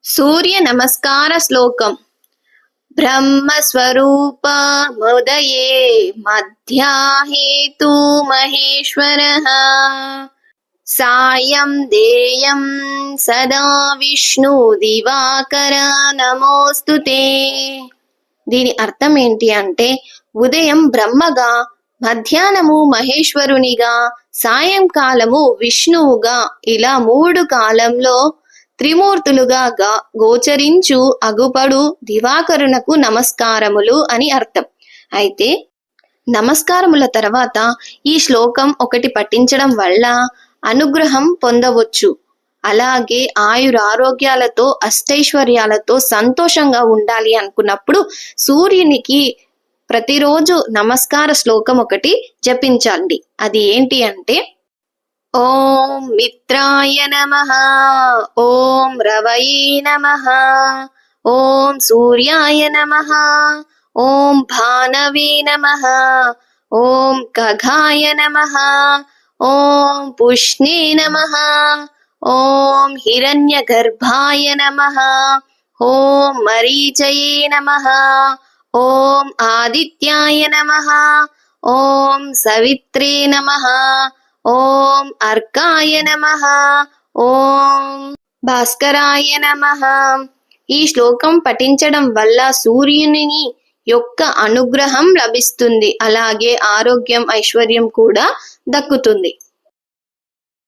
సూర్య నమస్కార శ్లోకం. బ్రహ్మస్వరూప ముదయే మధ్యాహేతు మహేశ్వరః సాయం దేయం సదా విష్ణు దివాకర నమోస్తుతే. దీని అర్థం ఏంటి అంటే, ఉదయం బ్రహ్మగా, మధ్యాహ్నము మహేశ్వరునిగా, సాయంకాలము విష్ణువుగా, ఇలా 3 కాలంలో త్రిమూర్తులుగా గోచరించు అగుపడు దివాకరునకు నమస్కారములు అని అర్థం. అయితే నమస్కారముల తర్వాత ఈ శ్లోకం ఒకటి పఠించడం వల్ల అనుగ్రహం పొందవచ్చు. అలాగే ఆయురారోగ్యాలతో, అష్టైశ్వర్యాలతో సంతోషంగా ఉండాలి అనుకున్నప్పుడు సూర్యునికి ప్రతిరోజు నమస్కార శ్లోకం ఒకటి జపించండి. అది ఏంటి అంటే, ఓం మిత్రాయ నమః, ఓం రవయే నమః, ఓం సూర్యాయ నమః, ఓం భానవే నమః, ఓం ఖగాయ నమః, ఓం పుష్ణే నమః, ఓం హిరణ్యగర్భాయ నమః, ఓం మరీచయే నమః, ఓం ఆదిత్యాయ నమః, ఓం సవిత్రే నమః, ఓం అర్కాయ నమః, ఓం భాస్కరాయ నమః. ఈ శ్లోకం పఠించడం వల్ల సూర్యుని యొక్క అనుగ్రహం లభిస్తుంది. అలాగే ఆరోగ్యం, ఐశ్వర్యం కూడా దక్కుతుంది.